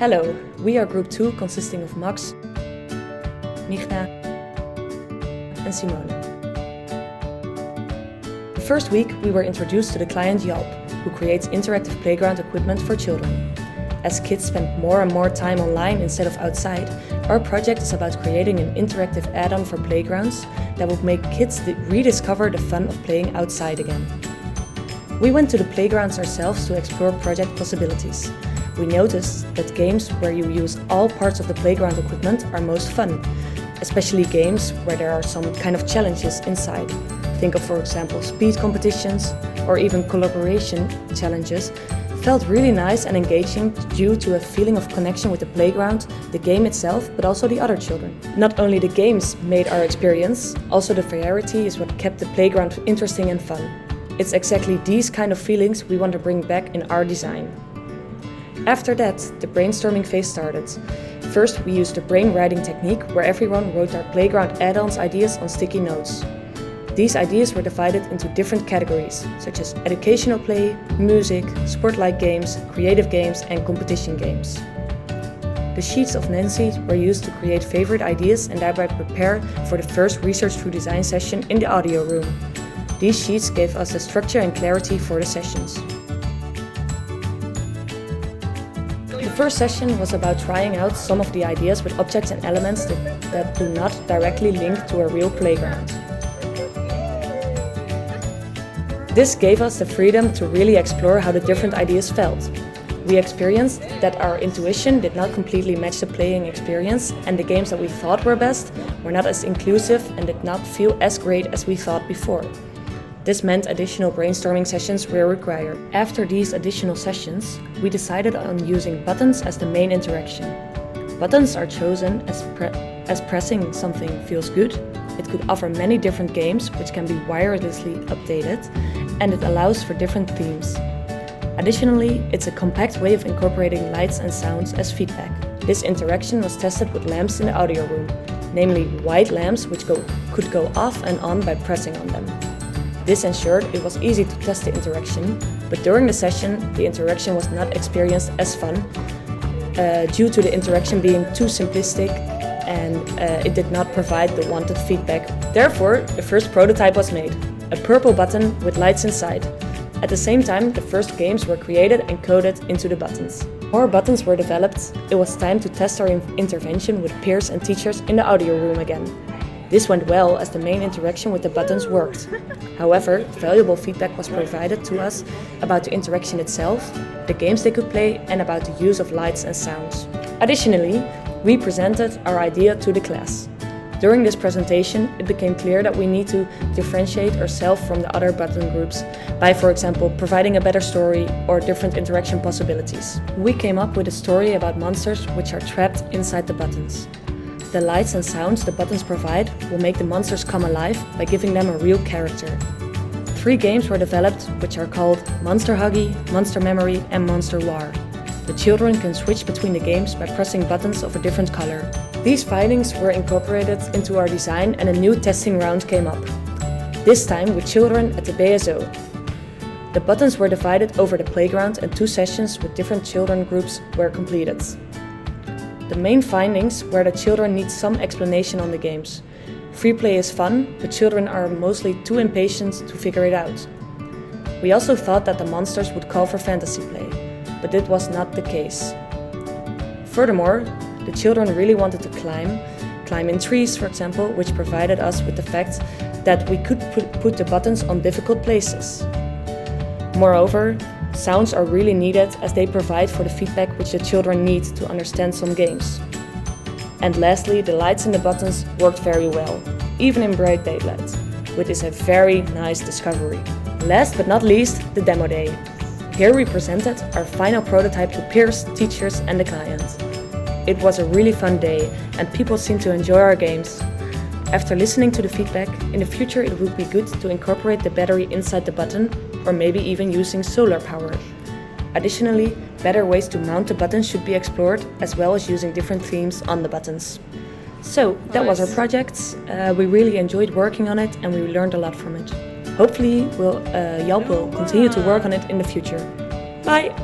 Hello, we are Group 2 consisting of Max, Michna and Simone. The first week we were introduced to the client Yalp, who creates interactive playground equipment for children. As kids spend more and more time online instead of outside, our project is about creating an interactive add-on for playgrounds that will make kids rediscover the fun of playing outside again. We went to the playgrounds ourselves to explore project possibilities. We noticed that games where you use all parts of the playground equipment are most fun, especially games where there are some kind of challenges inside. Think of, for example, speed competitions or even collaboration challenges. Felt really nice and engaging due to a feeling of connection with the playground, the game itself, but also the other children. Not only the games made our experience, also the variety is what kept the playground interesting and fun. It's exactly these kind of feelings we want to bring back in our design. After that, the brainstorming phase started. First, we used the brain writing technique where everyone wrote their playground add-ons ideas on sticky notes. These ideas were divided into different categories, such as educational play, music, sport-like games, creative games and competition games. The sheets of Nancy were used to create favorite ideas and thereby prepare for the first research through design session in the audio room. These sheets gave us the structure and clarity for the sessions. The first session was about trying out some of the ideas with objects and elements that do not directly link to a real playground. This gave us the freedom to really explore how the different ideas felt. We experienced that our intuition did not completely match the playing experience, and the games that we thought were best were not as inclusive and did not feel as great as we thought before. This meant additional brainstorming sessions were required. After these additional sessions, we decided on using buttons as the main interaction. Buttons are chosen as pressing something feels good. It could offer many different games which can be wirelessly updated, and it allows for different themes. Additionally, it's a compact way of incorporating lights and sounds as feedback. This interaction was tested with lamps in the audio room, namely white lamps which could go off and on by pressing on them. This ensured it was easy to test the interaction, but during the session, the interaction was not experienced as fun due to the interaction being too simplistic and it did not provide the wanted feedback. Therefore, the first prototype was made, a purple button with lights inside. At the same time, the first games were created and coded into the buttons. More buttons were developed. It was time to test our intervention with peers and teachers in the audio room again. This went well as the main interaction with the buttons worked. However, valuable feedback was provided to us about the interaction itself, the games they could play, and about the use of lights and sounds. Additionally, we presented our idea to the class. During this presentation, it became clear that we need to differentiate ourselves from the other button groups by, for example, providing a better story or different interaction possibilities. We came up with a story about monsters which are trapped inside the buttons. The lights and sounds the buttons provide will make the monsters come alive by giving them a real character. 3 games were developed which are called Monster Huggy, Monster Memory and Monster War. The children can switch between the games by pressing buttons of a different color. These findings were incorporated into our design and a new testing round came up. This time with children at the BSO. The buttons were divided over the playground and 2 sessions with different children groups were completed. The main findings were that children need some explanation on the games. Free play is fun, but children are mostly too impatient to figure it out. We also thought that the monsters would call for fantasy play, but that was not the case. Furthermore, the children really wanted to climb in trees, for example, which provided us with the fact that we could put the buttons on difficult places. Moreover, sounds are really needed as they provide for the feedback which the children need to understand some games. And lastly, the lights in the buttons worked very well, even in bright daylight, which is a very nice discovery. Last but not least, the demo day. Here we presented our final prototype to peers, teachers and the client. It was a really fun day and people seemed to enjoy our games. After listening to the feedback, in the future it would be good to incorporate the battery inside the button or maybe even using solar power. Additionally, better ways to mount the buttons should be explored as well as using different themes on the buttons. So that was our project. We really enjoyed working on it and we learned a lot from it. Hopefully Yalp will continue to work on it in the future. Bye!